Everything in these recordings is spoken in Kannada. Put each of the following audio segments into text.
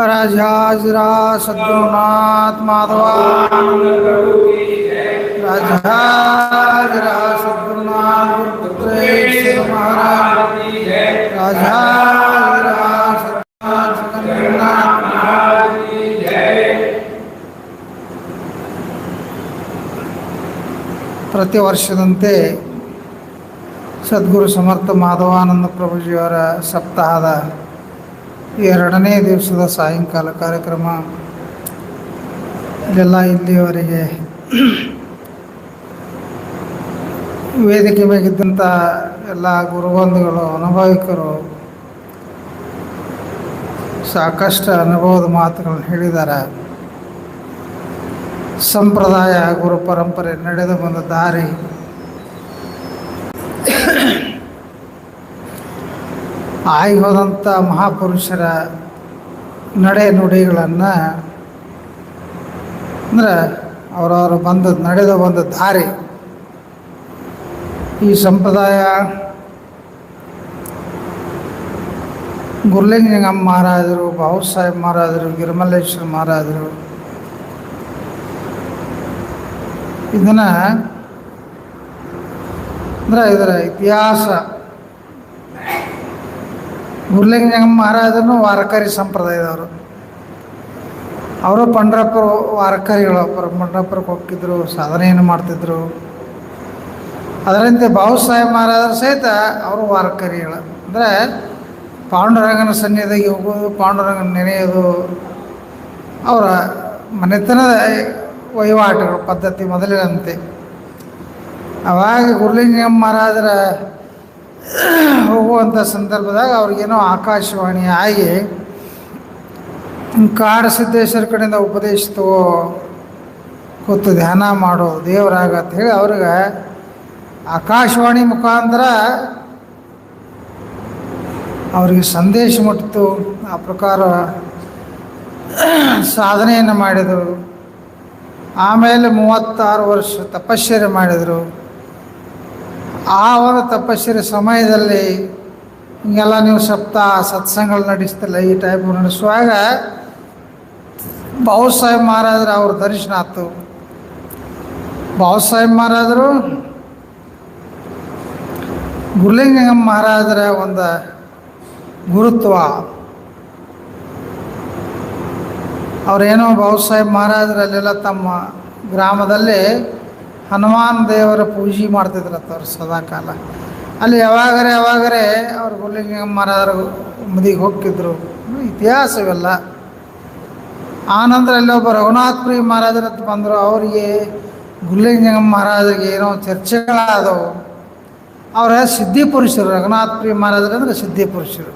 राजाजरा सद्गुरुनाथ माधवानंद प्रभु की जय। राजाजरा सद्गुरुनाथ गुरुपुत्रेश्वर महाराज की जय। राजाजरा सद्गुरुनाथ जगन्नाथ महाराज की जय। ಪ್ರತಿ ವರ್ಷದಂತೆ ಸದ್ಗುರು ಸಮರ್ಥ ಮಾಧವಾನಂದ ಪ್ರಭುಜಿಯವರ ಸಪ್ತಾಹದ ಎರಡನೇ ದಿವಸದ ಸಾಯಂಕಾಲ ಕಾರ್ಯಕ್ರಮ ಇದೆಲ್ಲ ಇಲ್ಲಿಯವರೆಗೆ ವೇದಿಕೆ ಮೇಗಿದ್ದಂಥ ಎಲ್ಲ ಗುರುಬಂಧುಗಳು ಅನುಭವಿಕರು ಸಾಕಷ್ಟು ಅನುಭವದ ಮಾತುಗಳನ್ನು ಹೇಳಿದ್ದಾರೆ. ಸಂಪ್ರದಾಯ ಗುರು ಪರಂಪರೆ ನಡೆದು ಬಂದ ದಾರಿ ಆಗಿ ಹೋದಂಥ ಮಹಾಪುರುಷರ ನಡೆ ನುಡಿಗಳನ್ನು ಅಂದರೆ ಅವರವರು ನಡೆದು ಬಂದ ದಾರಿ, ಈ ಸಂಪ್ರದಾಯ ಗುರುಲಿಂಗಮ್ಮ ಮಹಾರಾಜರು, ಬಾಬುಸಾಹೇಬ್ ಮಹಾರಾಜರು, ಗಿರಿಮಲ್ಲೇಶ್ವರ ಮಹಾರಾಜರು ಇದನ್ನು ಅಂದರೆ ಇದರ ಇತಿಹಾಸ. ಗುರುಲಿಂಗಮ್ಮ ಮಹಾರಾಜನು ವಾರಕರಿ ಸಂಪ್ರದಾಯದವರು. ಅವರು ಪಂಡ್ರಪುರ ವಾರಕರಿಗಳು. ಪಂಡ್ರಪುರಕ್ಕೆ ಹೋಗ್ತಿದ್ರು, ಸಾಧನೆಯನ್ನು ಮಾಡ್ತಿದ್ರು. ಅದರಂತೆ ಬಾಬುಸಾಹೇಬ್ ಮಹಾರಾಜರು ಸಹಿತ ಅವರು ವಾರಕರಿಗಳು. ಅಂದರೆ ಪಾಂಡುರಂಗನ ಸನ್ನಿಧಿಗೆ ಹೋಗೋದು, ಪಾಂಡುರಂಗನ ನೆನೆಯೋದು ಅವರ ಮನೆತನದ ವಹಿವಾಟುಗಳು ಪದ್ಧತಿ ಮೊದಲಿನಂತೆ. ಆವಾಗ ಗುರುಲಿಂಗಮ್ಮ ಮಹಾರಾಜರ ಹೋಗುವಂಥ ಸಂದರ್ಭದಾಗ ಅವ್ರಿಗೇನೋ ಆಕಾಶವಾಣಿ ಆಗಿ ಕಾಡಸಿದ್ದೇಶ್ವರ ಕಡೆಯಿಂದ ಉಪದೇಶ ತಗೋ, ಕೂತು ಧ್ಯಾನ ಮಾಡೋ ದೇವರಾಗ ಅಂತ ಹೇಳಿ ಅವ್ರಿಗೆ ಆಕಾಶವಾಣಿ ಮುಖಾಂತರ ಅವರಿಗೆ ಸಂದೇಶ ಮುಟ್ಟಿತು. ಆ ಪ್ರಕಾರ ಸಾಧನೆಯನ್ನು ಮಾಡಿದರು. ಆಮೇಲೆ 36 ವರ್ಷ ತಪಶ್ಚರ್ಯ ಮಾಡಿದರು. ಆ ಒಂದು ತಪಶ್ಚರ್ಯ ಸಮಯದಲ್ಲಿ ಹಿಂಗೆಲ್ಲ ನೀವು ಸತ್ಸಂಗಗಳು ನಡೆಸ್ತಿಲ್ಲ, ಈ ಟೈಪ್ ನಡೆಸುವಾಗ ಬಾಬುಸಾಹೇಬ್ ಮಹಾರಾಜರು ಅವ್ರ ದರ್ಶನ ಆಯ್ತು. ಬಾಬುಸಾಹೇಬ್ ಮಹಾರಾಜರು ಗುರುಲಿಂಗಮ್ಮ ಮಹಾರಾಜರ ಒಂದು ಗುರುತ್ವ, ಅವರೇನೋ ಬಾಬುಸಾಹೇಬ್ ಮಹಾರಾಜರಲ್ಲೆಲ್ಲ ತಮ್ಮ ಗ್ರಾಮದಲ್ಲಿ ಹನುಮಾನ್ ದೇವರ ಪೂಜೆ ಮಾಡ್ತಿದ್ರತ್ತ ಅವ್ರು ಸದಾಕಾಲ. ಅಲ್ಲಿ ಯಾವಾಗರೇ ಅವ್ರು ಗುರುಲಿಂಗಮ್ಮ ಮಹಾರಾಜರು ಮದಿಗೆ ಹೋಗ್ತಿದ್ರು. ಇತಿಹಾಸವೆಲ್ಲ. ಆನಂತರ ಅಲ್ಲಿ ಒಬ್ಬ ರಘುನಾಥಪುರಿ ಮಹಾರಾಜರತ್ತು ಬಂದರು. ಅವರಿಗೆ ಗುರುಲಿಂಗಮ್ಮ ಮಹಾರಾಜರಿಗೆ ಏನೋ ಚರ್ಚೆಗಳಾದವು. ಅವರ ಸಿದ್ಧಿ ಪುರುಷರು. ರಘುನಾಥಪುರಿ ಮಹಾರಾಜರು ಅಂದರೆ ಸಿದ್ಧಿ ಪುರುಷರು.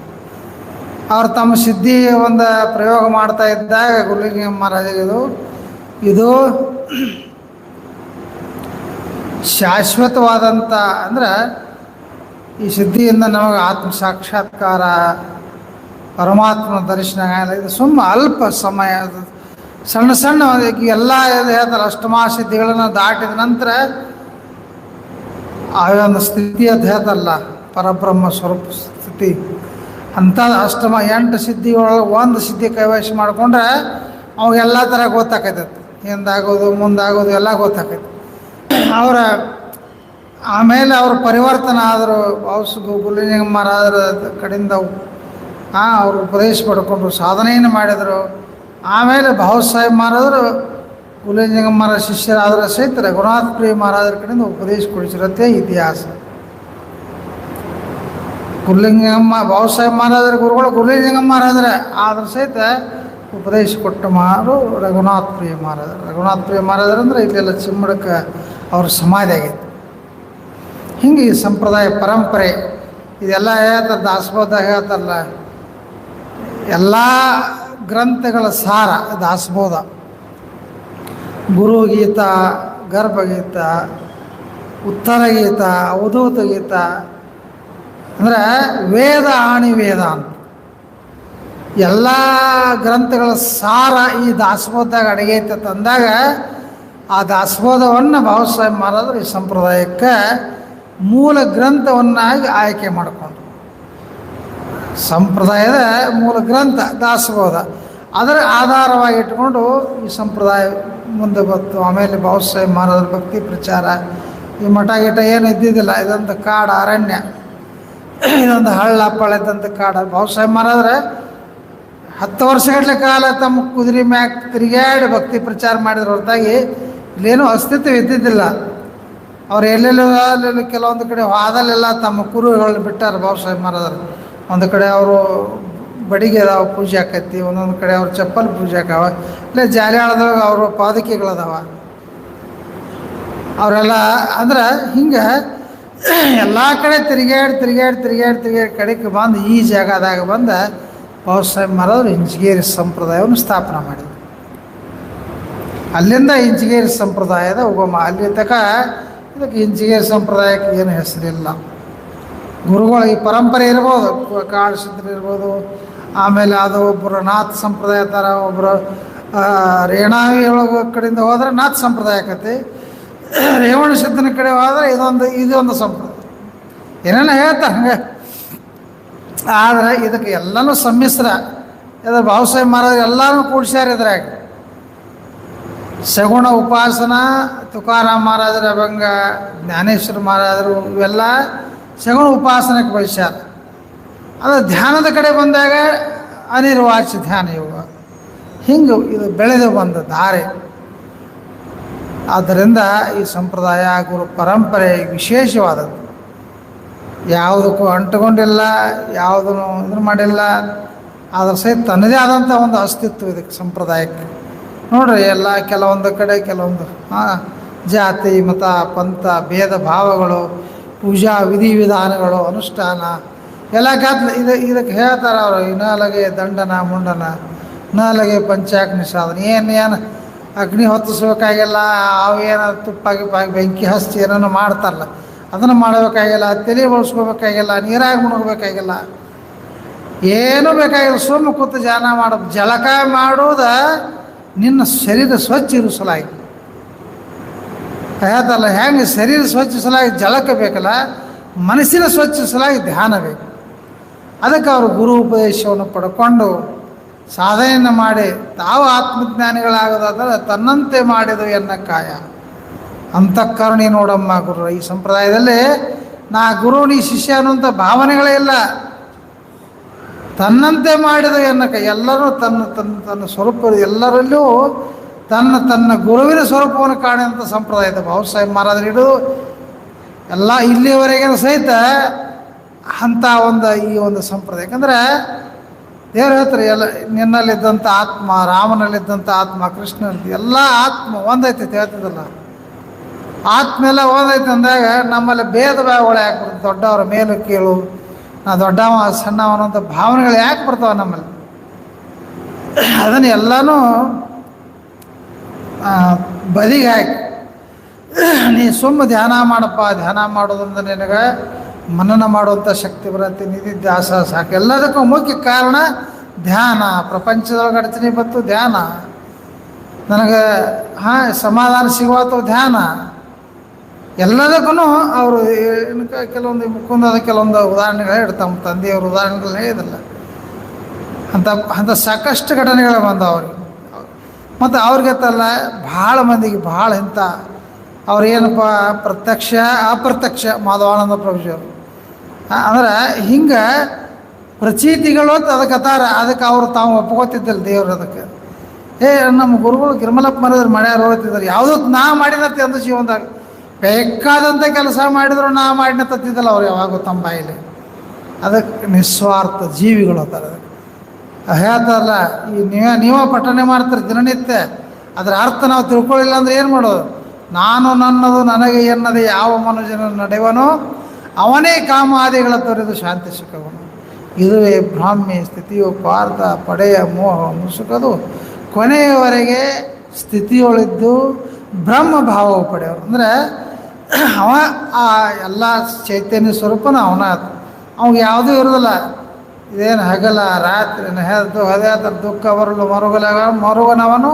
ಅವ್ರು ತಮ್ಮ ಸಿದ್ಧಿ ಒಂದು ಪ್ರಯೋಗ ಮಾಡ್ತಾ ಇದ್ದಾಗ ಗುರುಲಿಂಗಮ್ಮ ಮಹಾರಾಜರಿದು ಇದು ಶಾಶ್ವತವಾದಂಥ, ಅಂದ್ರೆ ಈ ಸಿದ್ಧಿಯಿಂದ ನಮಗೆ ಆತ್ಮ ಸಾಕ್ಷಾತ್ಕಾರ, ಪರಮಾತ್ಮನ ದರ್ಶನ ಆಗಲ್ಲ. ಇದು ಅಲ್ಪ ಸಮಯ, ಸಣ್ಣ ಎಲ್ಲ ಹೇಳ್ತಾರೆ. ಅಷ್ಟಮಾಸಿದ್ಧಿಗಳನ್ನು ದಾಟಿದ ನಂತರ ಆ ಒಂದು ಸ್ಥಿತಿ ಅದು ಹೇಳ್ತಲ್ಲ, ಪರಬ್ರಹ್ಮ ಸ್ವರೂಪ ಸ್ಥಿತಿ. ಅಂಥ 8 ಸಿದ್ಧಿಯೊಳಗೆ ಒಂದು ಸಿದ್ಧಿ ಕೈವಶ ಮಾಡಿಕೊಂಡ್ರೆ ಅವಾಗೆಲ್ಲ ಥರ ಗೊತ್ತಾಕೈತೆ. ಹಿಂದಾಗೋದು ಮುಂದಾಗೋದು ಎಲ್ಲ ಗೊತ್ತಾಕೈತೆ. ಆಮೇಲೆ ಅವರು ಪರಿವರ್ತನೆ ಆದರು. ಗುರುಲಿಂಗಮ್ಮ ಮಹಾರಾಜರ ಕಡೆಯಿಂದ ಅವರು ಉಪದೇಶ ಪಡ್ಕೊಂಡ್ರು, ಸಾಧನೆಯನ್ನು ಮಾಡಿದರು. ಆಮೇಲೆ ಬಾಬುಸಾಹೇಬ್ ಮಹಾರಾಜರು ಗುರುಲಿಂಗಮ್ಮ ಮಹಾರಾಜ ಶಿಷ್ಯರಾದರೆ ಸಹಿತ ರಘುನಾಥಪುರಿ ಮಹಾರಾಜರ ಕಡೆಯಿಂದ ಉಪದೇಶ ಕೊಡಿಸಿರುತ್ತೆ ಇತಿಹಾಸ. ಬಾಬುಸಾಹೇಬ್ ಮಹಾರಾಜರ ಗುರುಗಳು ಗುರುಲಿಂಗಮ್ಮ ಮಹಾರಾಜರ ಆದರೂ ಸಹಿತ ಉಪದೇಶ ಕೊಟ್ಟ ಮಾರು ರಘುನಾಥಪುರಿ ಮಹಾರಾಜರು. ರಘುನಾಥಪುರಿ ಮಹಾರಾಜರು ಅಂದರೆ ಇಲ್ಲೆಲ್ಲ ಚಿಮ್ಮಡಕ್ಕೆ ಅವ್ರ ಸಮಾಧಿ ಆಗೈತೆ. ಹಿಂಗೆ ಈ ಸಂಪ್ರದಾಯ ಪರಂಪರೆ ಇದೆಲ್ಲ ಹೇಳ್ತಾರೆ. ದಾಸಬೋಧದಾಗ ಹೇಳ್ತಾರಲ್ಲ, ಎಲ್ಲ ಗ್ರಂಥಗಳ ಸಾರ ದಾಸಬೋಧ. ಗುರುಗೀತ, ಗರ್ಭಗೀತ, ಉತ್ತರ ಗೀತ, ಅವಧೂತ ಗೀತ ಅಂದರೆ ವೇದ ಆಣಿ ವೇದ ಅಂತ ಎಲ್ಲ ಗ್ರಂಥಗಳ ಸಾರ ಈ ದಾಸಬೋಧದಾಗ ಅಡಗೈತೆ ತಂದಾಗ ಆ ದಾಸಬೋಧವನ್ನು ಬಾಬುಸಾಹೇಬ್ ಮಹಾರಾಜರು ಈ ಸಂಪ್ರದಾಯಕ್ಕೆ ಮೂಲ ಗ್ರಂಥವನ್ನಾಗಿ ಆಯ್ಕೆ ಮಾಡಿಕೊಂಡ್ರು. ಸಂಪ್ರದಾಯದ ಮೂಲ ಗ್ರಂಥ ದಾಸಬೋಧ. ಅದರ ಆಧಾರವಾಗಿ ಇಟ್ಕೊಂಡು ಈ ಸಂಪ್ರದಾಯ ಮುಂದೆ ಬಂತು. ಆಮೇಲೆ ಬಾಬಾಸಾಹೇಬ್ ಮಹಾರಾಜರ ಭಕ್ತಿ ಪ್ರಚಾರ, ಈ ಮಠ ಗಿಟ ಏನು ಇದ್ದಿದ್ದಿಲ್ಲ, ಇದೊಂದು ಕಾಡು ಅರಣ್ಯ, ಇದೊಂದು ಹಳ್ಳ ಪಳ್ಳ ಇದ್ದಂಥ ಕಾಡು. ಬಾಬಾಸಾಹೇಬ್ ಮಹಾರಾಜರು 10 ವರ್ಷಗಟ್ಟಲೆ ಕಾಲ ತಮ್ಮ ಕುದುರೆ ಮ್ಯಾಗ ತಿರುಗಾಡಿ ಭಕ್ತಿ ಪ್ರಚಾರ ಮಾಡಿದ್ರ ಹೊರತಾಗಿ ಇಲ್ಲೇನೂ ಅಸ್ತಿತ್ವ ಇದ್ದಿದ್ದಿಲ್ಲ. ಅವ್ರು ಎಲ್ಲೆಲ್ಲ ಕೆಲವೊಂದು ಕಡೆ ಹೋದಲ್ಲೆಲ್ಲ ತಮ್ಮ ಕುರುಗಳನ್ನ ಬಿಟ್ಟಾರೆ ಬಾಬಾಸಾಹೇಬ್ ಮಹಾರಾಜರು. ಒಂದು ಕಡೆ ಅವರು ಬಡಿಗೆ ಅದಾವ ಪೂಜೆ ಆಕೈತಿ, ಒಂದೊಂದು ಕಡೆ ಅವ್ರ ಚಪ್ಪಲ್ ಪೂಜೆ ಆಕಾವ, ಇಲ್ಲ ಜಾಲಿಯಾಳದಾಗ ಅವ್ರ ಪಾದಕೆಗಳದಾವ. ಅವರೆಲ್ಲ ಅಂದ್ರೆ ಹಿಂಗೆ ಎಲ್ಲ ಕಡೆ ತಿರುಗಾಡಿ ಕಡೆಗೆ ಬಂದು ಈ ಜಾಗದಾಗ ಬಂದ ಬಾಬಾಸಾಹೇಬ್ ಮಹಾರಾಜರು ಇಂಚಿಗೇರಿ ಸಂಪ್ರದಾಯವನ್ನು ಸ್ಥಾಪನೆ ಮಾಡಿದರು. ಅಲ್ಲಿಂದ ಇಂಚಿಗೇರಿ ಸಂಪ್ರದಾಯದ ಉಗಮ. ಅಲ್ಲಿ ತನಕ ಇದಕ್ಕೆ ಇಂಚಿಗೇರಿ ಸಂಪ್ರದಾಯಕ್ಕೆ ಏನು ಹೆಸರಿಲ್ಲ. ಗುರುಗಳು ಈ ಪರಂಪರೆ ಇರ್ಬೋದು, ಕಾಡು ಸಿದ್ಧರು ಇರ್ಬೋದು, ಆಮೇಲೆ ಅದು ಒಬ್ಬರು ನಾಥ್ ಸಂಪ್ರದಾಯ ಥರ, ಒಬ್ಬರು ರೇಣಾವಿ ಒಳಗೆ ಕಡೆಯಿಂದ ಹೋದ್ರೆ ನಾಥ್ ಸಂಪ್ರದಾಯ ಆಕತಿ, ರೇವಣ ಸಿದ್ಧನ ಕಡೆ ಹೋದ್ರೆ ಇದೊಂದು ಸಂಪ್ರದಾಯ ಏನೇನೋ ಹೇಳ್ತಾರೆ ಹಂಗೆ. ಆದರೆ ಇದಕ್ಕೆ ಎಲ್ಲನೂ ಸಮ್ಮಿಶ್ರ. ಇದು ಬಾಬಾಸಾಹೇಬ್ ಮಹಾರಾಜರು ಎಲ್ಲನೂ ಕೂಡ್ಸ್ಯಾರ ಇದ್ರಾಗ. ಸಗುಣ ಉಪಾಸನ, ತುಕಾರಾಮ್ ಮಹಾರಾಜರ ಅಭಂಗ, ಜ್ಞಾನೇಶ್ವರ ಮಹಾರಾಜರು ಇವೆಲ್ಲ ಸಗುಣ ಉಪಾಸನಕ್ಕೆ ಬಳಸ್ಯಾರ. ಅದು ಧ್ಯಾನದ ಕಡೆ ಬಂದಾಗ ಅನಿರ್ವಾಚ್ಯ ಧ್ಯಾನ ಯೋಗ, ಹಿಂಗೆ ಇದು ಬೆಳೆದು ಬಂದ ಧಾರೆ. ಆದ್ದರಿಂದ ಈ ಸಂಪ್ರದಾಯ ಗುರು ಪರಂಪರೆ ವಿಶೇಷವಾದದ್ದು, ಯಾವುದಕ್ಕೂ ಅಂಟುಕೊಂಡಿಲ್ಲ, ಯಾವುದನ್ನು ಇದನ್ನು ಮಾಡಿಲ್ಲ. ಅದರ ಸಹಿತ ತನ್ನದೇ ಆದಂಥ ಒಂದು ಅಸ್ತಿತ್ವ ಇದಕ್ಕೆ ಸಂಪ್ರದಾಯಕ್ಕೆ. ನೋಡ್ರಿ, ಎಲ್ಲ ಕೆಲವೊಂದು ಕಡೆ ಕೆಲವೊಂದು ಜಾತಿ ಮತ ಪಂಥ ಭೇದ ಭಾವಗಳು, ಪೂಜಾ ವಿಧಿವಿಧಾನಗಳು, ಅನುಷ್ಠಾನ ಎಲ್ಲ ಗದ್ದಲ. ಇದಕ್ಕೆ ಹೇಳ್ತಾರೆ ಅವರು, ನಾಲಗೆ ದಂಡನ ಮುಂಡನ, ನಾಲಗೆ ಪಂಚಾಗ್ನಿ ಸಾಧನ. ಏನು ಅಗ್ನಿ ಹೊತ್ತಿಸ್ಬೇಕಾಗಿಲ್ಲ, ಅವೇನು ತುಪ್ಪಾಗಿ ಬೆಂಕಿ ಹಚ್ಚಿ ಏನೇನೋ ಮಾಡ್ತಾರಲ್ಲ, ಅದನ್ನು ಮಾಡಬೇಕಾಗಿಲ್ಲ. ತಲೆ ಬಳಸ್ಕೋಬೇಕಾಗಿಲ್ಲ, ನೀರಾಗಿ ಮುಣಗಬೇಕಾಗಿಲ್ಲ, ಏನೂ ಬೇಕಾಗಿಲ್ಲ. ಸುಮ್ಮ ಕೂತು ಧ್ಯಾನ ಮಾಡೋದು. ಜಳಕ ಮಾಡೋದು ನಿನ್ನ ಶರೀರ ಸ್ವಚ್ಛ ಇರಿಸಲಾಗಿ ಹೇಳ್ತಾರಲ್ಲ, ಹೆಂಗೆ ಶರೀರ ಸ್ವಚ್ಛಸಲಾಗಿ ಜಳಕ ಬೇಕಲ್ಲ, ಮನಸ್ಸಿನ ಸ್ವಚ್ಛಸಲಾಗಿ ಧ್ಯಾನ ಬೇಕು. ಅದಕ್ಕೆ ಅವರು ಗುರು ಉಪದೇಶವನ್ನು ಪಡ್ಕೊಂಡು ಸಾಧನೆಯನ್ನು ಮಾಡಿ ತಾವು ಆತ್ಮಜ್ಞಾನಿಗಳಾಗೋದಾದ್ರೆ ತನ್ನಂತೆ ಮಾಡಿದು ಎನ್ನ ಕಾಯ ಅಂತಃಕರುಣಿ ನೋಡಮ್ಮ ಗುರು. ಈ ಸಂಪ್ರದಾಯದಲ್ಲಿ ನಾ ಗುರು ನೀ ಶಿಷ್ಯ ಅನ್ನುವಂಥ ಭಾವನೆಗಳೇ ಇಲ್ಲ. ತನ್ನಂತೆ ಮಾಡಿದ ಎನ್ನಕ ಎಲ್ಲರೂ ತನ್ನ ಸ್ವರೂಪ, ಎಲ್ಲರಲ್ಲೂ ತನ್ನ ಗುರುವಿನ ಸ್ವರೂಪವನ್ನು ಕಾಣುವಂಥ ಸಂಪ್ರದಾಯ ಇದೆ. ಬಾಬಾಸಾಹೇಬ್ ಮಹಾರಾಜರು ಹಿಡಿದು ಎಲ್ಲ ಇಲ್ಲಿಯವರೆಗಿನ ಸಹಿತ ಅಂಥ ಈ ಒಂದು ಸಂಪ್ರದಾಯ. ಯಾಕಂದ್ರೆ ದೇವರು ಹೇಳ್ತಾರೆ, ಎಲ್ಲ ನಿನ್ನಲ್ಲಿದ್ದಂಥ ಆತ್ಮ, ರಾಮನಲ್ಲಿದ್ದಂಥ ಆತ್ಮ, ಕೃಷ್ಣನಲ್ಲಿ ಎಲ್ಲ ಆತ್ಮ ಒಂದೈತೆ ಹೇಳ್ತದಲ್ಲ. ಆತ್ಮ ಎಲ್ಲ ಒಂದೈತೆ ಅಂದಾಗ ನಮ್ಮಲ್ಲಿ ಭೇದ ಭಾವಗಳು ಯಾಕೆ ಬರ್ತದೆ? ದೊಡ್ಡವರ ಮೇಲು ಕೀಳು, ನಾ ದೊಡ್ಡವ ಸಣ್ಣವ ಅನ್ನೋಂಥ ಭಾವನೆಗಳು ಯಾಕೆ ಬರ್ತಾವೆ ನಮ್ಮಲ್ಲಿ? ಅದನ್ನು ಎಲ್ಲನೂ ಬದಿಗೆ ಹಾಕಿ ನೀ ಸುಮ್ಮ ಧ್ಯಾನ ಮಾಡಪ್ಪ. ಧ್ಯಾನ ಮಾಡೋದ್ರಿಂದ ನಿನಗೆ ಮನನ ಮಾಡುವಂಥ ಶಕ್ತಿ ಬರುತ್ತೆ, ನಿಧಿಧ್ಯಾಸ ಸಾಕು. ಎಲ್ಲದಕ್ಕೂ ಮುಖ್ಯ ಕಾರಣ ಧ್ಯಾನ. ಪ್ರಪಂಚದೊಳಗೆ ಅಡಚಣೆ ಬಂತು ಧ್ಯಾನ, ನನಗೆ ಸಮಾಧಾನ ಸಿಗುವತ್ತು ಧ್ಯಾನ. ಎಲ್ಲದಕ್ಕೂ ಅವರು ಕೆಲವೊಂದು ಮುಖಂದಾದ ಕೆಲವೊಂದು ಉದಾಹರಣೆಗಳು ಹೇಳಿ, ತಮ್ಮ ತಂದೆಯವ್ರ ಉದಾಹರಣೆಗಳನ್ನ ಹೇಳಿದಲ್ಲ, ಅಂಥ ಸಾಕಷ್ಟು ಘಟನೆಗಳು ಬಂದವು ಅವ್ರಿಗೆ. ಮತ್ತು ಅವ್ರಿಗೆತ್ತಲ್ಲ ಭಾಳ ಮಂದಿಗೆ ಭಾಳ ಇಂಥ ಅವ್ರೇನಪ್ಪ ಪ್ರತ್ಯಕ್ಷ ಅಪ್ರತ್ಯಕ್ಷ ಮಾಧವಾನಂದ ಪ್ರಭುಜಿಯವರು ಅಂದ್ರೆ ಹಿಂಗೆ ಪ್ರಚೀತಿಗಳು ಅಂತ ಅದಕ್ಕೆ ಅದಕ್ಕೆ ಅವರು ತಾವು ಒಪ್ಕೋತಿದ್ದಿಲ್ಲ ದೇವ್ರು. ಅದಕ್ಕೆ ನಮ್ಮ ಗುರುಗಳು ಗಿರ್ಮಲಪ್ಪ ಮರದ್ರು ಮಾಡ್ಯಾರ ಹೋಗ್ತಿದ್ದಾರೆ, ಯಾವುದೋ ನಾ ಮಾಡಿನತ್ತೆ ಅಂದ ಜೀವನದಾಗ ಬೇಕಾದಂಥ ಕೆಲಸ ಮಾಡಿದ್ರು ನಾ ಮಾಡಿನತ್ತಿದ್ದಲ್ಲ ಅವ್ರು ಯಾವಾಗೂ ತಮ್ಮ ಬಾಯಿಲಿ. ಅದಕ್ಕೆ ನಿಸ್ವಾರ್ಥ ಜೀವಿಗಳು ಅಂತಾರೆ. ಅದಕ್ಕೆ ಹೇಳ್ತಾರಲ್ಲ, ಈ ನೀವೇ ಪಠನೆ ಮಾಡ್ತಾರೆ ದಿನನಿತ್ಯ, ಅದರ ಅರ್ಥ ನಾವು ತಿಳ್ಕೊಳ್ಳಿಲ್ಲ ಅಂದರೆ ಏನು ಮಾಡೋದು? ನಾನು ನನ್ನದು ನನಗೆ ಎನ್ನದೆ ಯಾವ ಮನುಷ್ಯನ ನಡೆವನೋ ಅವನೇ ಕಾಮಾದಿಗಳ ತೊರೆದು ಶಾಂತಿ ಸುಖವನು. ಇದುವೇ ಬ್ರಾಹ್ಮಿ ಸ್ಥಿತಿಯು ಪಾರ್ಥ ಪಡೆಯ ಮೋಹ ಮುಸುಕದು ಕೊನೆಯವರೆಗೆ ಸ್ಥಿತಿಯೊಳಿದ್ದು ಬ್ರಹ್ಮ ಭಾವವು ಪಡೆಯವರು. ಅಂದರೆ ಅವ ಆ ಎಲ್ಲ ಚೈತನ್ಯ ಸ್ವರೂಪನ ಅವನ, ಅವಾಗ ಯಾವುದೂ ಇರೋದಿಲ್ಲ. ಇದೇನು ಹಗಲ ರಾತ್ರಿ ಹೃದಯದ ದುಃಖ ಬರಲು ಮರುಗನವನು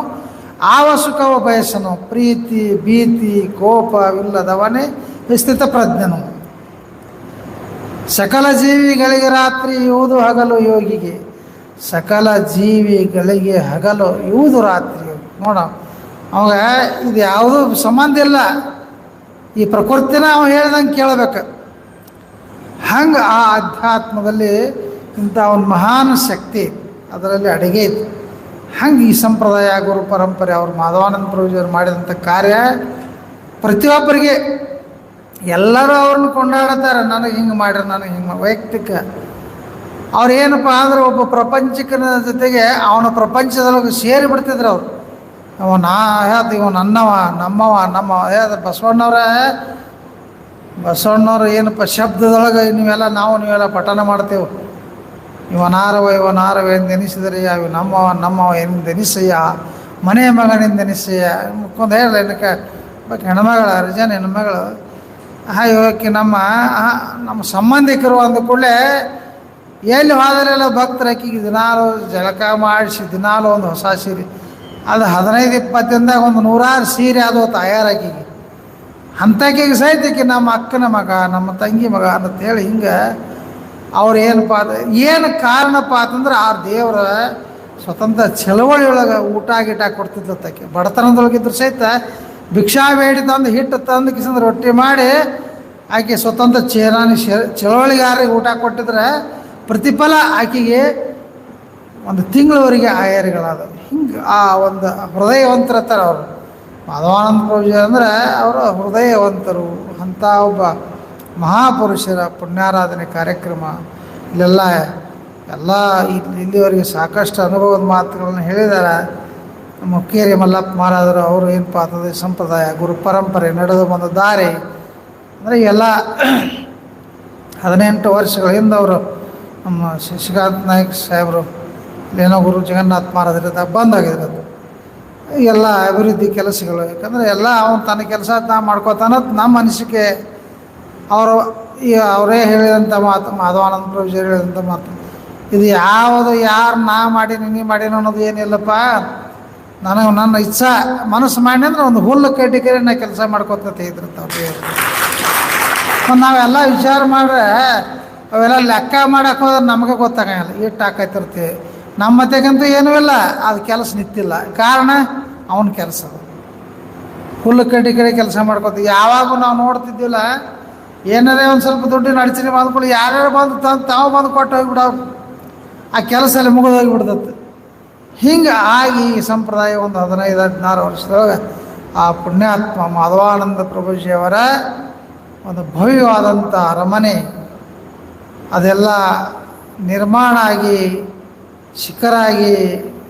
ಆವ ಸುಖವ ಬಯಸನು, ಪ್ರೀತಿ ಭೀತಿ ಕೋಪವಿಲ್ಲದವನೇ ವಿಸ್ತೃತ ಪ್ರಜ್ಞನು. ಸಕಲ ಜೀವಿಗಳಿಗೆ ರಾತ್ರಿ ಇರುವುದು ಹಗಲು ಯೋಗಿಗೆ, ಸಕಲ ಜೀವಿಗಳಿಗೆ ಹಗಲು ಇವುದು ರಾತ್ರಿ. ನೋಡ ಅವಾಗ ಇದು ಯಾವುದೂ ಸಂಬಂಧ ಇಲ್ಲ, ಈ ಪ್ರಕೃತಿನ ಅವ ಹೇಳ್ದಂಗೆ ಕೇಳಬೇಕು. ಹಂಗೆ ಆ ಅಧ್ಯಾತ್ಮದಲ್ಲಿ ಇಂಥ ಒಂದು ಮಹಾನ್ ಶಕ್ತಿ ಅದರಲ್ಲಿ ಅಡಿಗೆ ಇತ್ತು. ಹಂಗೆ ಈ ಸಂಪ್ರದಾಯ ಗುರು ಪರಂಪರೆ ಅವರು ಮಾಧವಾನಂದ ಪ್ರಭುಜಿಯವರು ಮಾಡಿದಂಥ ಕಾರ್ಯ ಪ್ರತಿಯೊಬ್ಬರಿಗೆ ಎಲ್ಲರೂ ಅವ್ರನ್ನ ಕೊಂಡಾಡ್ತಾರೆ. ನನಗೆ ಹಿಂಗೆ ಮಾಡ್ರಿ, ನನಗೆ ಹಿಂಗೆ ವೈಯಕ್ತಿಕ ಅವ್ರು ಏನಪ್ಪ ಅಂದ್ರೆ ಒಬ್ಬ ಪ್ರಪಂಚಿಕನ ಜೊತೆಗೆ ಅವನ ಪ್ರಪಂಚದೊಳಗೆ ಸೇರಿ ಬಿಡ್ತಿದ್ರು ಅವರು. ಅವ ಹೇಳ್ದು ಇವ ನನ್ನವ ನಮ್ಮವ ಹೇಳ್ದ ಬಸವಣ್ಣವ್ರು ಏನಪ್ಪ ಶಬ್ದದೊಳಗೆ ನೀವೆಲ್ಲ ಪಠನ ಮಾಡ್ತೇವೆ. ಇವನಾರವ ಎಂದೆನಿಸಿದರೆ ಅವು ನಮ್ಮವ ಎಂದೆನಿಸಯ್ಯ, ಮನೆಯ ಮಗನೆಂದೆನಿಸಯ್ಯ ಮುಕ್ಕೊಂದು ಹೇಳ ಏನಕ್ಕೆ ಹೆಣ್ಮಗಳ ಅರ್ಜನ್ ಹೆಣ್ಮಗಳು ಇವಕ್ಕೆ ನಮ್ಮ ಸಂಬಂಧಿಕರು ಅಂದ ಕೂಡಲೇ ಎಲ್ಲಿ ಹೋದರೆಲ್ಲ ಭಕ್ತರು ಆಕಿಗೆ ದಿನಾಲು ಜಳಕ ಮಾಡಿಸಿ ದಿನಾಲು ಒಂದು ಹೊಸ ಸೀರೆ, ಅದು 15-20 ದಿನದಾಗ ಒಂದು 100 ಸೀರೆ ಅದು ತಯಾರಾಕಿಗೆ ಅಂಥಕ್ಕಿಗೆ ಸಹಿತಕ್ಕೆ ನಮ್ಮ ಅಕ್ಕನ ಮಗ ನಮ್ಮ ತಂಗಿ ಮಗ ಅಂತೇಳಿ ಹಿಂಗೆ ಅವ್ರು ಏನಪ್ಪ ಏನು ಕಾರಣಪ್ಪ ಅಂತಂದ್ರೆ ಆ ದೇವರ ಸ್ವತಂತ್ರ ಚಳವಳಿಯೊಳಗೆ ಊಟ ಗೀಟ ಕೊಡ್ತಿದ್ದಕ್ಕೆ. ಬಡತನದೊಳಗಿದ್ರು ಸಹಿತ ಭಿಕ್ಷಾ ಬೇಡಿ ತಂದು ಹಿಟ್ಟು ತಂದು ಕಿಸಂದ್ರೆ ರೊಟ್ಟಿ ಮಾಡಿ ಆಕೆ ಸ್ವತಂತ್ರ ಚಳವಳಿಗಾರರಿಗೆ ಊಟ ಕೊಟ್ಟಿದ್ರೆ ಪ್ರತಿಫಲ ಆಕೆಗೆ ಒಂದು ತಿಂಗಳವರೆಗೆ ಆಯಾರಿಗಳಾದ. ಹಿಂಗೆ ಆ ಒಂದು ಹೃದಯವಂತರತ್ತಾರೆ ಅವರು. ಮಾಧವಾನಂದ ಪ್ರಭುಜಿ ಅಂದರೆ ಅವರು ಹೃದಯವಂತರು. ಅಂಥ ಒಬ್ಬ ಮಹಾಪುರುಷರ ಪುಣ್ಯಾರಾಧನೆ ಕಾರ್ಯಕ್ರಮ ಇಲ್ಲೆಲ್ಲ ಇಲ್ಲಿವರೆಗೆ ಸಾಕಷ್ಟು ಅನುಭವದ ಮಾತುಗಳನ್ನು ಹೇಳಿದ್ದಾರೆ. ನಮ್ಮ ಹುಕ್ಕೇರಿ ಮಲ್ಲಪ್ಪ ಮಹಾರಾಜರು ಅವರು ಏನಪ್ಪ ಅಂತಂದರೆ ಸಂಪ್ರದಾಯ ಗುರು ಪರಂಪರೆ ನಡೆದು ಬಂದ ದಾರಿ ಅಂದರೆ ಎಲ್ಲ 18 ವರ್ಷಗಳ ಹಿಂದೆ ಅವರು ನಮ್ಮ ಶಶಿಕಾಂತ್ ನಾಯ್ಕ ಸಾಹೇಬರು ಏನೋ ಗುರು ಜಗನ್ನಾಥ ಮಹಾರಾಜರಿಂದ ಬಂದಾಗಿದ್ರು. ಅದು ಎಲ್ಲ ಅಭಿವೃದ್ಧಿ ಕೆಲಸಗಳು, ಯಾಕಂದರೆ ಎಲ್ಲ ಅವನು ತನ್ನ ಕೆಲಸ ಮಾಡ್ಕೋತಾನದು ನಮ್ಮ ಅನಿಸಿಕೆ. ಅವರೇ ಹೇಳಿದಂಥ ಮಾತು, ಮಾಧವಾನಂದ ಪ್ರಭುಜಿ ಹೇಳಿದಂಥ ಮಾತು, ಇದು ಯಾವುದು ಯಾರು ನಾ ಮಾಡೀನಿ ನೀ ಮಾಡೀನಿ ಅನ್ನೋದು ಏನಿಲ್ಲಪ್ಪ, ನನಗೆ ನನ್ನ ಇಚ್ಛಾ ಮನಸ್ಸು ಮಾಡಿ ಅಂದ್ರೆ ಒಂದು ಹುಲ್ಲು ಕಡ್ಡಿಕರೆ ನಾ ಕೆಲಸ ಮಾಡ್ಕೊತೈತೆ ಇದ್ರಂತ ಅವ್ರು. ನಾವೆಲ್ಲ ವಿಚಾರ ಮಾಡ್ರೆ ಅವೆಲ್ಲ ಲೆಕ್ಕ ಮಾಡಕ್ಕೆ ಹೋದ್ರೆ ನಮಗೆ ಗೊತ್ತಾಗಲ್ಲ ಎಷ್ಟು ಹಾಕೈತಿರ್ತೀವಿ. ನಮ್ಮ ಮತ್ತೆಗಂತೂ ಏನೂ ಇಲ್ಲ, ಅದು ಕೆಲಸ ನಿಂತಿಲ್ಲ. ಕಾರಣ ಅವನ ಕೆಲಸ ಹುಲ್ಲು ಕಡ್ಡಿ ಕಡೆ ಕೆಲಸ ಮಾಡ್ಕೊತೀವಿ. ಯಾವಾಗೂ ನಾವು ನೋಡ್ತಿದ್ದಿಲ್ಲ, ಏನಾರೇ ಒಂದು ಸ್ವಲ್ಪ ದುಡ್ಡಿನ ಅಡಚಣೆ ಬಂದ್ಕೊಳ್ಳಿ ಯಾರ್ಯಾರು ಬಂದು ತಾವು ಬಂದು ಕೊಟ್ಟು ಹೋಗಿಬಿಡೋರು, ಆ ಕೆಲಸ ಎಲ್ಲ ಮುಗಿದು ಹೋಗಿಬಿಡ್ತತ್ತು. ಹಿಂಗೆ ಆಗಿ ಈ ಸಂಪ್ರದಾಯ ಒಂದು 15-16 ವರ್ಷದೊಳಗೆ ಆ ಪುಣ್ಯಾತ್ಮ ಮಾಧವಾನಂದ ಪ್ರಭುಜಿಯವರ ಒಂದು ಭವ್ಯವಾದಂಥ ಅರಮನೆ ಅದೆಲ್ಲ ನಿರ್ಮಾಣ ಆಗಿ ಶಿಖರಾಗಿ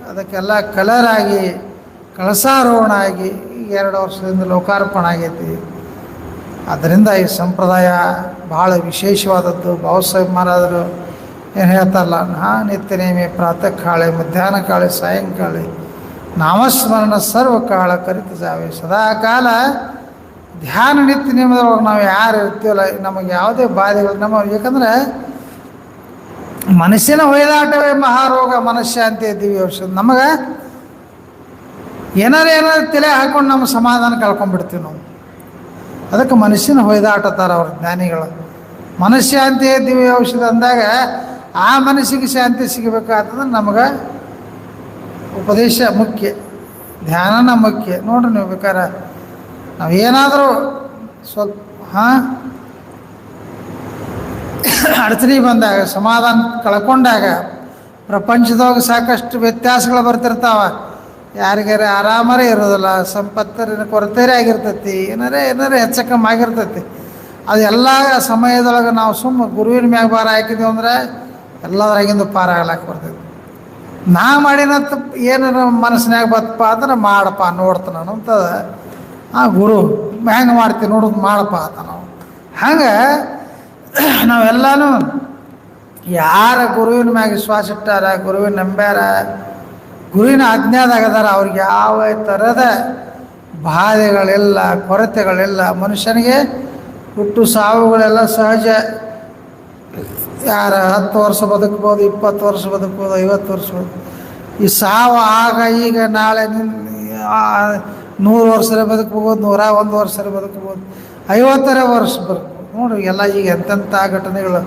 ಅದಕ್ಕೆಲ್ಲ ಕಲರಾಗಿ ಕಳಸಾರೋಹಣ ಆಗಿ 2 ವರ್ಷದಿಂದ ಲೋಕಾರ್ಪಣೆ ಆಗೈತಿ. ಅದರಿಂದ ಈ ಸಂಪ್ರದಾಯ ಭಾಳ ವಿಶೇಷವಾದದ್ದು. ಬಾಬಾಸಾಹೇಬ್ ಮಹಾರಾಜರು ಏನು ಹೇಳ್ತಾರಲ್ಲ, ನಿತ್ಯ ನೇಮಿ ಪ್ರಾತಃ ಕಾಳೆ ಮಧ್ಯಾಹ್ನ ಕಾಳೆ ಸಾಯಂಕಾಲೆ ನಾಮಸ್ಮರಣ ಸರ್ವ ಕಾಲ ಕರಿತ ಜಾವೆ. ಸದಾ ಕಾಲ ಧ್ಯಾನ ನಿತ್ಯ ನಿಯಮದೊಳಗೆ ನಾವು ಯಾರು ಇರ್ತೀವಲ್ಲ ನಮಗೆ ಯಾವುದೇ ಬಾಧೆಗಳು ಯಾಕಂದರೆ ಮನಸ್ಸಿನ ಹೊಯ್ದಾಟವೇ ಮಹಾರೋಗ ಮನಃಶಾಂತಿ ಇದ್ದೀವಿ ಔಷಧ. ನಮಗೆ ಏನಾರು ತಲೆ ಹಾಕ್ಕೊಂಡು ನಮ್ಮ ಸಮಾಧಾನ ಕಳ್ಕೊಂಡ್ಬಿಡ್ತೀವಿ ನಾವು. ಅದಕ್ಕೆ ಮನಸ್ಸಿನ ಹೊಯ್ದಾಟತಾರೆ ಅವ್ರ ಜ್ಞಾನಿಗಳು. ಮನಃಶಾಂತಿ ದಿವ್ಯ ಔಷಧ ಅಂದಾಗ ಆ ಮನಸ್ಸಿಗೆ ಶಾಂತಿ ಸಿಗಬೇಕಾಗ್ತದೆ. ನಮಗೆ ಉಪದೇಶ ಮುಖ್ಯ, ಧ್ಯಾನನ ಮುಖ್ಯ. ನೋಡ್ರಿ ನೀವು ಬೇಕಾರೆ ನಾವೇನಾದರೂ ಸ್ವಲ್ಪ ಅಡಚಣೆ ಬಂದಾಗ ಸಮಾಧಾನ ಕಳ್ಕೊಂಡಾಗ ಪ್ರಪಂಚದಾಗ ಸಾಕಷ್ಟು ವ್ಯತ್ಯಾಸಗಳು ಬರ್ತಿರ್ತಾವೆ. ಯಾರಿಗಾರ ಆರಾಮರೇ ಇರೋದಿಲ್ಲ, ಸಂಪತ್ತಿನ ಕೊರತೆರೇ ಆಗಿರ್ತೈತಿ, ಏನಾರೇ ಹೆಚ್ಚು ಕಮ್ಮಿ ಆಗಿರ್ತೈತಿ. ಅದೆಲ್ಲ ಸಮಯದೊಳಗೆ ನಾವು ಗುರುವಿನ ಮ್ಯಾಗ ಭಾರ ಹಾಕಿದ್ದೀವಿ ಅಂದರೆ ಎಲ್ಲದರಾಗಿಂದು ಪಾರ ಆಗ್ಲಾಕ ಬರ್ತೈತಿ. ನಾ ಮಾಡಿನಂತ ಏನಾರ ಮನಸ್ಸಿನಾಗ ಬತ್ತಪ್ಪ ಅಂದ್ರೆ ಮಾಡಪ್ಪ ನೋಡ್ತಾನ ಅಂತದ ಆ ಗುರು ಹೆಂಗೆ ಮಾಡ್ತೀವಿ ನೋಡೋದು ಮಾಡಪ್ಪ ಆತ. ನಾವು ಹಂಗೆ ನಾವೆಲ್ಲನೂ ಯಾರ ಗುರುವಿನ ಮ್ಯಾಗ ವಿಶ್ವಾಸ ಇಟ್ಟಾರ, ಗುರುವಿನ ನಂಬ್ಯಾರ, ಗುರುವಿನ ಆಜ್ಞಾದಾಗದಾರ, ಅವ್ರಿಗೆ ಯಾವ ಥರದ ಬಾಧೆಗಳಿಲ್ಲ, ಕೊರತೆಗಳಿಲ್ಲ. ಮನುಷ್ಯನಿಗೆ ಹುಟ್ಟು ಸಾವುಗಳೆಲ್ಲ ಸಹಜ. ಯಾರು 10 ವರ್ಷ ಬದುಕ್ಬೋದು, 20 ವರ್ಷ ಬದುಕ್ಬೋದು, 50 ವರ್ಷ ಬದುಕ್ಬೋದು. ಈ ಸಾವು ಆಗ ಈಗ ನಾಳೆ 100 ವರ್ಷರೇ ಬದುಕ್ಬೋದು, 101 ವರ್ಷರೇ ಬದುಕ್ಬೋದು, 50 ವರ್ಷ ಬದುಕ್ಬೋದು. ನೋಡ್ರಿ ಎಲ್ಲ ಈಗ ಎಂತೆಂಥ ಘಟನೆಗಳು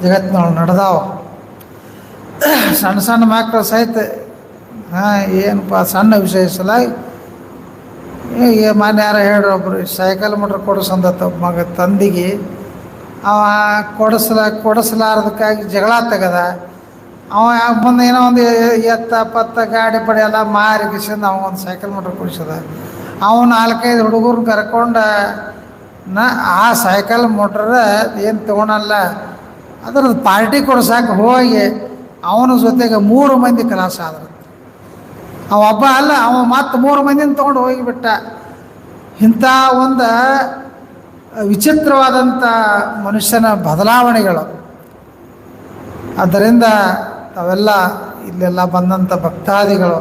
ಜಗತ್ತಿನೊಳಗೆ ನಡೆದಾವ. ಸಣ್ಣ ಸಣ್ಣ ಮಕ್ಕಳು ಸಹಿತ ಏನಪ್ಪ ಸಣ್ಣ ವಿಷಯ ಸಲಾಗಿ ಮೊನ್ನೆ ಯಾರೋ ಹೇಳ್ರಿ ಒಬ್ರು ಸೈಕಲ್ ಮೋಟ್ರ್ ಕೊಡಿಸಂದತ್ತ ಒಬ್ಬ ಮಗ ತಂದಿಗೆ ಅವ ಕೊಡಿಸ್ಲಾರ್ದಕ್ಕಾಗಿ ಜಗಳ ತೆಗದ ಅವ ಬಂದು ಏನೋ ಒಂದು ಎತ್ತ ಪತ್ತ ಗಾಡಿ ಪಡಿ ಎಲ್ಲ ಮಾರಿ ಕಿಸಿಂದ ಅವ ಒಂದು ಸೈಕಲ್ ಮೋಟ್ರ್ ಕೊಡಿಸದ ಅವನು 4-5 ಹುಡುಗರನ್ನ ಕರ್ಕೊಂಡು ಆ ಸೈಕಲ್ ಮೋಟ್ರ ಏನು ತೊಗೊಳಲ್ಲ ಅದ್ರದ್ದು ಪಾರ್ಟಿ ಕೊಡ್ಸಕ್ಕೆ ಹೋಗಿ ಅವನ ಜೊತೆಗೆ 3 ಮಂದಿ ಕಲಾಸ ಆದ್ರು. ಅವ ಒಬ್ಬ ಅಲ್ಲ, ಅವ ಮತ್ತು 3 ಮಂದಿನ ತೊಗೊಂಡು ಹೋಗಿಬಿಟ್ಟ. ಇಂಥ ಒಂದು ವಿಚಿತ್ರವಾದಂಥ ಮನುಷ್ಯನ ಬದಲಾವಣೆಗಳು. ಆದ್ದರಿಂದ ತಾವೆಲ್ಲ ಇಲ್ಲೆಲ್ಲ ಬಂದಂಥ ಭಕ್ತಾದಿಗಳು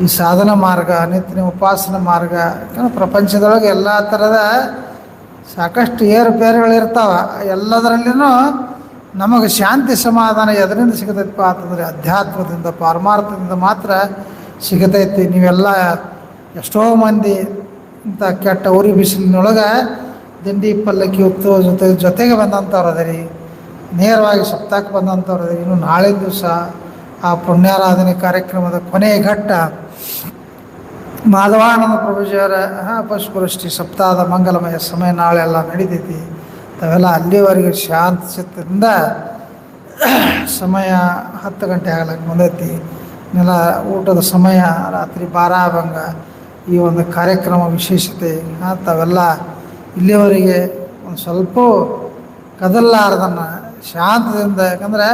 ಈ ಸಾಧನ ಮಾರ್ಗ, ನಿತ್ಯ ಉಪಾಸನ ಮಾರ್ಗ, ಯಾಕಂದ್ರೆ ಪ್ರಪಂಚದೊಳಗೆ ಎಲ್ಲ ಥರದ ಸಾಕಷ್ಟು ಏರುಪೇರುಗಳಿರ್ತಾವೆ. ಎಲ್ಲದರಲ್ಲಿನೂ ನಮಗೆ ಶಾಂತಿ ಸಮಾಧಾನ ಎದರಿಂದ ಸಿಗತೈತಪ್ಪ ಅಂತಂದರೆ ಅಧ್ಯಾತ್ಮದಿಂದ ಪಾರಮಾರ್ಥದಿಂದ ಮಾತ್ರ ಸಿಗತೈತಿ. ನೀವೆಲ್ಲ ಎಷ್ಟೋ ಮಂದಿ ಇಂಥ ಕೆಟ್ಟ ಉರಿ ಬಿಸಿಲಿನೊಳಗೆ ದಿಂಡಿ ಪಲ್ಲಕ್ಕಿ ಹೊತ್ತು ಜೊತೆಗೆ ಬಂದಂಥವ್ರು ಅದರಿ, ನೇರವಾಗಿ ಸಪ್ತಾಹಕ್ಕೆ ಬಂದಂಥವ್ರು ಅದರಿ. ಇನ್ನು ನಾಳೆ ದಿವಸ ಆ ಪುಣ್ಯಾರಾಧನೆ ಕಾರ್ಯಕ್ರಮದ ಕೊನೆಯ ಘಟ್ಟ ಮಾಧವಾನಂದ ಪ್ರಭುಜಿಯವರ ಪುಷ್ಪವೃಷ್ಟಿ ಸಪ್ತಾಹದ ಮಂಗಲಮಯ ಸಮಯ ನಾಳೆ ಎಲ್ಲ ನಡೀತೈತಿ. ತಾವೆಲ್ಲ ಅಲ್ಲಿವರೆಗೆ ಶಾಂತ ಚಿತ್ತದಿಂದ ಸಮಯ 10 ಗಂಟೆ ಆಗ್ಲಕ್ಕೆ ಬಂದೈತಿ. ನೆಲ ಊಟದ ಸಮಯ ರಾತ್ರಿ 12 ಆಗಂಗ ಈ ಒಂದು ಕಾರ್ಯಕ್ರಮ ವಿಶೇಷತೆ. ತಾವೆಲ್ಲ ಇಲ್ಲಿವರೆಗೆ ಒಂದು ಸ್ವಲ್ಪ ಕದಲಾರ್ದನ್ನು ಶಾಂತದಿಂದ, ಯಾಕಂದರೆ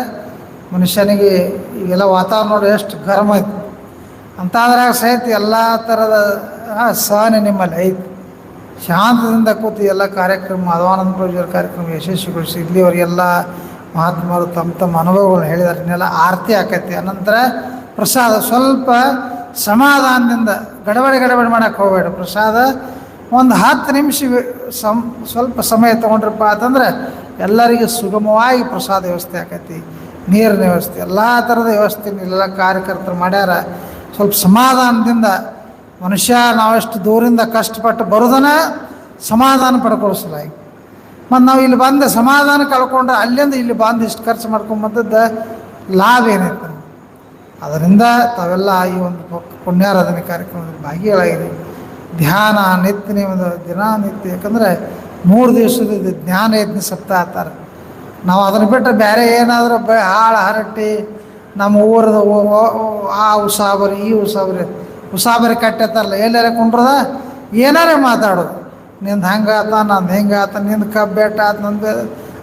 ಮನುಷ್ಯನಿಗೆ ಈಗೆಲ್ಲ ವಾತಾವರಣ ನೋಡಿ ಎಷ್ಟು ಗರಮ ಐತಿ ಅಂತಾದ್ರಾಗ ಸಹಿತ ಎಲ್ಲ ಥರದ ಸಹನೆ ನಿಮ್ಮಲ್ಲಿ ಐತಿ. ಶಾಂತದಿಂದ ಕೂತು ಎಲ್ಲ ಕಾರ್ಯಕ್ರಮ ಮಾಧವಾನಂದ ಪ್ರಭುಜಿಯವರ ಕಾರ್ಯಕ್ರಮ ಯಶಸ್ವಿಗೊಳಿಸಿ ಇಲ್ಲಿವರೆಗೆಲ್ಲ ಮಹಾತ್ಮರು ತಮ್ಮ ಅನುಭವಗಳನ್ನ ಹೇಳಿದ್ದಾರೆ. ಇನ್ನೆಲ್ಲ ಆರತಿ ಆಕೈತಿ. ಅನಂತರ ಪ್ರಸಾದ ಸ್ವಲ್ಪ ಸಮಾಧಾನದಿಂದ ಗಡಬಡಿ ಮಾಡೋಕ್ಕೆ ಹೋಗಬೇಡ. ಪ್ರಸಾದ ಒಂದು 10 ನಿಮಿಷ ಸ್ವಲ್ಪ ಸಮಯ ತೊಗೊಂಡ್ರಪ್ಪ ಅಂತಂದ್ರೆ ಎಲ್ಲರಿಗೂ ಸುಗಮವಾಗಿ ಪ್ರಸಾದ ವ್ಯವಸ್ಥೆ ಆಕೈತಿ. ನೀರಿನ ವ್ಯವಸ್ಥೆ, ಎಲ್ಲ ಥರದ ವ್ಯವಸ್ಥೆ ಇಲ್ಲೆಲ್ಲ ಕಾರ್ಯಕರ್ತರು ಮಾಡ್ಯಾರ. ಸ್ವಲ್ಪ ಸಮಾಧಾನದಿಂದ ಮನುಷ್ಯ ನಾವೆಷ್ಟು ದೂರಿಂದ ಕಷ್ಟಪಟ್ಟು ಬರೋದನ್ನ ಸಮಾಧಾನ ಪಡ್ಕೊಳಿಸಲಾಗಿ, ಮತ್ತು ನಾವು ಇಲ್ಲಿ ಬಂದು ಸಮಾಧಾನ ಕಳ್ಕೊಂಡ್ರೆ ಅಲ್ಲಿಂದ ಇಲ್ಲಿ ಬಂದು ಇಷ್ಟು ಖರ್ಚು ಮಾಡ್ಕೊಂಬಂದದ್ದು ಲಾಭ ಏನೈತೆ. ಅದರಿಂದ ತಾವೆಲ್ಲ ಈ ಒಂದು ಪುಣ್ಯಾರಾಧನೆ ಕಾರ್ಯಕ್ರಮದಲ್ಲಿ ಭಾಗಿಗಳಾಗಿರಿ. ಧ್ಯಾನ ನಿತ್ಯ ಒಂದು ದಿನನಿತ್ಯ, ಯಾಕಂದರೆ 3 ದಿವಸದ ಜ್ಞಾನ ಯಜ್ಞ ಸಪ್ತಾಹ ಅಂತಾರೆ. ನಾವು ಅದನ್ನು ಬಿಟ್ಟರೆ ಬೇರೆ ಏನಾದರೂ ಹಾಳು ಹರಟಿ ನಮ್ಮ ಊರದ ಆ ಉಸಾಬರಿ ಈ ಉಸಾಬರಿ ಕಟ್ಟಿರ್ತಾರಲ್ಲ, ಎಲ್ಲಾರ ಕುಂಡ್ರದ ಏನಾರೇ ಮಾತಾಡೋದು. ನಿಂದು ಹಂಗಾತ, ನಂದು ಹೆಂಗಾತ, ನಿಂದು ಕಬ್ಬೆಟ್ಟ ಆತ, ನಂದು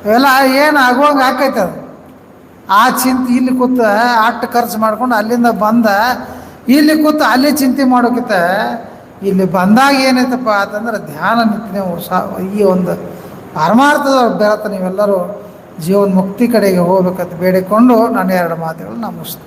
ಅವೆಲ್ಲ ಏನು ಆಗುವಂಗೆ ಆಕೈತೆ. ಅದು ಆ ಚಿಂತೆ ಇಲ್ಲಿ ಕೂತ ಅಟ್ಟು ಖರ್ಚು ಮಾಡ್ಕೊಂಡು ಅಲ್ಲಿಂದ ಬಂದ ಇಲ್ಲಿ ಕೂತು ಅಲ್ಲಿ ಚಿಂತೆ ಮಾಡೋಕ್ಕಿಂತ ಇಲ್ಲಿ ಬಂದಾಗ ಏನೈತಪ್ಪ ಅಂತಂದ್ರೆ ಧ್ಯಾನ ನಿತ್ಯ ಈ ಒಂದು ಪಾರಮಾರ್ಥದ ಬೆಳತ ನೀವೆಲ್ಲರೂ ಜೀವನ ಮುಕ್ತಿ ಕಡೆಗೆ ಹೋಗ್ಬೇಕಂತ ಬೇಡಿಕೊಂಡು ನಾನು 2 ಮಾತುಗಳು ನಮಸ್ತೆ.